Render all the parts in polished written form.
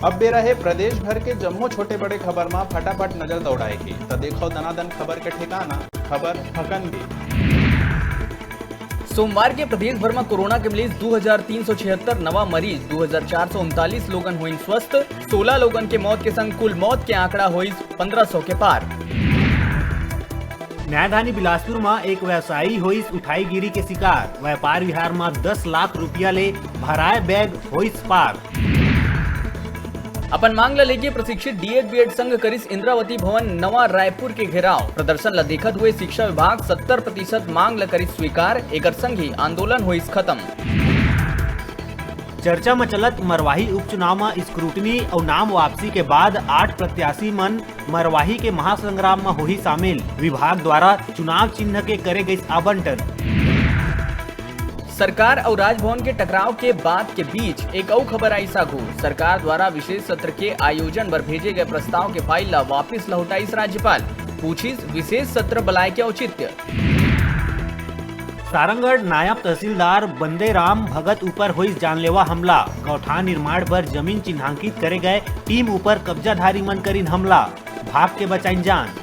अब बेरा है प्रदेश भर के जम्मो छोटे बड़े खबर में फटाफट नजर दौड़ाएगी तो देखो दनादन खबर के ठिकाना खबर फकन भी। सोमवार के प्रदेश भर में कोरोना के मिले 2376 नवा मरीज, 2439 लोगन हुई स्वस्थ, 16 लोगन के मौत के संग कुल मौत के आंकड़ा हुई 1500 के पार। न्यायधानी बिलासपुर में एक व्यवसायी हुई उठाईगिरी के शिकार, व्यापार विहार में 10 लाख रुपया ले भराए बैग हुई पार। अपन मांग ला लेके प्रशिक्षित डीएड बीएड संघ करिस इंद्रावती भवन नवा रायपुर के घेराव, प्रदर्शन ला देखत हुए शिक्षा विभाग 70% मांग ला करिस स्वीकार, एकर संग ही आंदोलन हुई खत्म। चर्चा में चलत मरवाही उपचुनाव में स्क्रूटनी और नाम वापसी के बाद 8 प्रत्याशी मन मरवाही के महासंग्राम में हुई शामिल, विभाग द्वारा चुनाव चिन्ह के करे गई आवंटन। सरकार और राजभवन के टकराव के बाद के बीच एक और खबर आई सागू, सरकार द्वारा विशेष सत्र के आयोजन पर भेजे गए प्रस्ताव के फाइल ला वापिस लौटाइस राज्यपाल, पूछिस विशेष सत्र बुलाए के औचित्य। सारंगढ़ नायब तहसीलदार बंदेराम भगत ऊपर हुई जानलेवा हमला, गौठान निर्माण पर जमीन चिन्हांकित करे गए टीम ऊपर कब्जाधारी मन करीन हमला, भाग के बचाइन जान।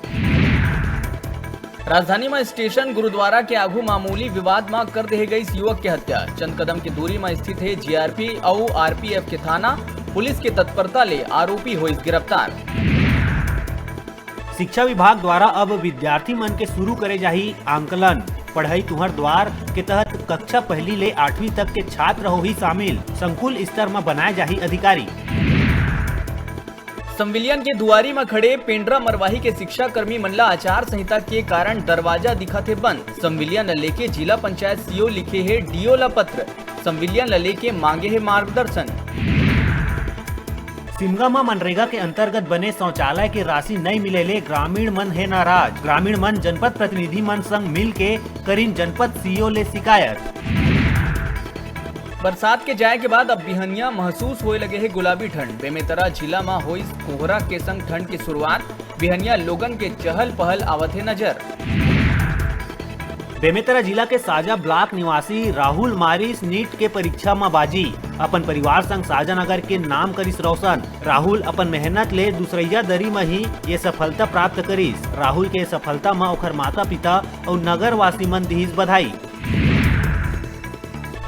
राजधानी में स्टेशन गुरुद्वारा के आगू मामूली विवाद में कर दे गई युवक की हत्या, चंद कदम की दूरी में स्थित है जीआरपी और आरपीएफ के थाना, पुलिस की तत्परता ले आरोपी हुई गिरफ्तार। शिक्षा विभाग द्वारा अब विद्यार्थी मन के शुरू करे जाही आंकलन, पढ़ाई तुहर द्वार के तहत कक्षा पहली ले 8वीं तक के छात्र हो ही शामिल, संकुल स्तर में बनाए जाही अधिकारी। संविलियन के दुआरी में खड़े पेंड्रा मरवाही के शिक्षा कर्मी मनला आचार संहिता के कारण दरवाजा दिखा थे बंद, संविलियन लेके जिला पंचायत सीओ लिखे है डीओ ला पत्र, संविलियन लेके मांगे है मार्गदर्शन। सिमगा में मनरेगा के अंतर्गत बने शौचालय की राशि नहीं मिले ले ग्रामीण मन है नाराज, ग्रामीण मन जनपद प्रतिनिधि मन संग मिल के करीन जनपद सीओ ले शिकायत। बरसात के जाए के बाद अब बिहनिया महसूस होए लगे है गुलाबी ठंड, बेमेतरा जिला में हुई कोहरा के संग ठंड की शुरुआत, बिहनिया लोगन के चहल पहल आवत है नजर। बेमेतरा जिला के साजा ब्लॉक निवासी राहुल मारिस नीट के परीक्षा में बाजी, अपन परिवार संग साजा नगर के नाम करिस रोशन, राहुल अपन मेहनत ले दूसरिया दरी में ही ये सफलता प्राप्त करिस, राहुल के सफलता में ओखर माता पिता और नगर वासी मन दिहिस बधाई।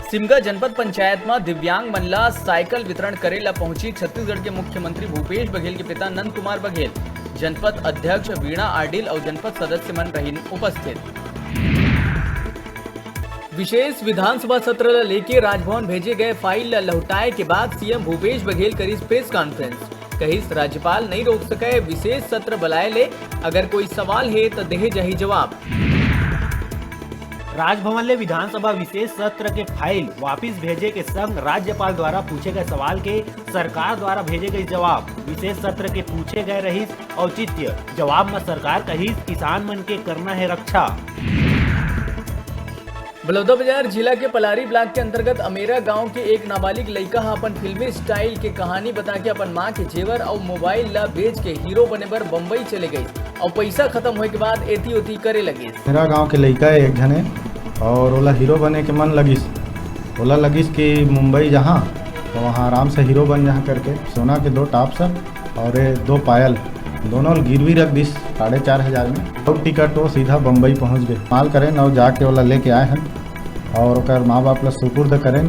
सिमगा जनपद पंचायत में दिव्यांग मनला साइकिल वितरण करेला पहुंची छत्तीसगढ़ के मुख्यमंत्री भूपेश बघेल के पिता नंद कुमार बघेल, जनपद अध्यक्ष वीणा आडिल और जनपद सदस्य मन रही उपस्थित। विशेष विधानसभा सत्र लेके राजभवन भेजे गए फाइल लौटाए के बाद सीएम भूपेश बघेल करीस प्रेस कॉन्फ्रेंस, कहिस राज्यपाल नहीं रोक सके विशेष सत्र बुलाए ले, अगर कोई सवाल है तो देहे जाही जवाब। राजभवन ले विधानसभा विशेष सत्र के फाइल वापिस भेजे के संग राज्यपाल द्वारा पूछे गए सवाल के सरकार द्वारा भेजे गए जवाब, विशेष सत्र के पूछे गए रहीस औचित्य, जवाब में सरकार कहिस किसान मन के करना है रक्षा। बलौदाबाजार जिला के पलारी ब्लॉक के अंतर्गत अमेरा गांव के एक नाबालिग लड़का अपन फिल्मी स्टाइल के कहानी बता के अपन मां के जेवर और मोबाइल ला बेच के हीरो बने बर बम्बई चले गई और पैसा खत्म होए के बाद एती उती करे लगे। मेरा गांव के लड़का है एक जने और ओला हीरो बने के मन लगिस, ओला लगिस कि मुंबई जहाँ तो वहाँ आराम से हीरो बन जहाँ करके सोना के 2 टॉप सर और 2 पायल दोनों गिरवी रख दिस 4,500 में, और टिकट वो सीधा बम्बई पहुँच गए। माल करें और जाके ओला लेके आए हैं और ओकर माँ बाप ला सुपुर्द करें।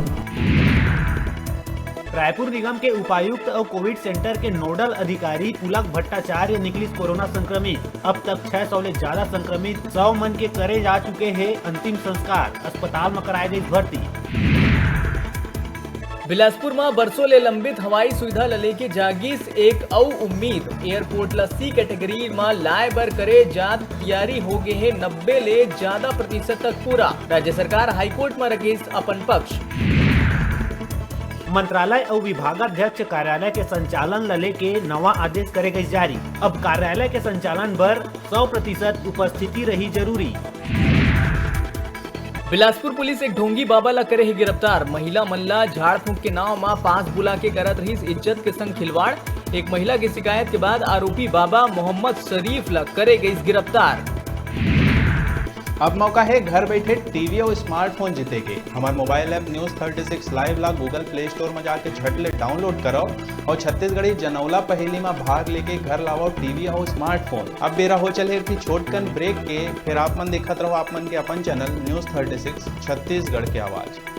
रायपुर निगम के उपायुक्त और कोविड सेंटर के नोडल अधिकारी पुलक भट्टाचार्य निकलिस कोरोना संक्रमित, अब तक 600 ले ज्यादा संक्रमित 100 मन के करे जा चुके हैं अंतिम संस्कार, अस्पताल में कराए गई भर्ती। बिलासपुर में बरसों ले लंबित हवाई सुविधा लेके जागीस एक और उम्मीद, एयरपोर्ट ला सी कैटेगरी में लाए बर करे जात तैयारी हो गए है 90 ले ज्यादा प्रतिशत तक पूरा, राज्य सरकार हाईकोर्ट में रखीस अपन पक्ष। मंत्रालय और विभागाध्यक्ष कार्यालय के संचालन ला लेके नवा आदेश करे गई जारी, अब कार्यालय के संचालन पर 100% उपस्थिति रही जरूरी। बिलासपुर पुलिस एक ढोंगी बाबा ला करे है गिरफ्तार, महिला मल्ला झाड़ फूंक के नाव में पास बुला के करत रही इज्जत के संग खिलवाड़, एक महिला की शिकायत के बाद आरोपी बाबा मोहम्मद शरीफ ला करे गई गिरफ्तार। अब मौका है घर बैठे टीवी और स्मार्टफोन जीते के। हमारे मोबाइल ऐप न्यूज़ 36 लाइव ला गूगल प्ले स्टोर में जाके झट ले डाउनलोड करो और छत्तीसगढ़ी जनौला पहेली में भाग लेके घर लाओ टीवी और स्मार्टफोन। अब बेरा हो चले थी छोटकन ब्रेक के, फिर आप मन देखत रहो आप मन के अपन चैनल न्यूज़ 36 छत्तीसगढ़ की आवाज़।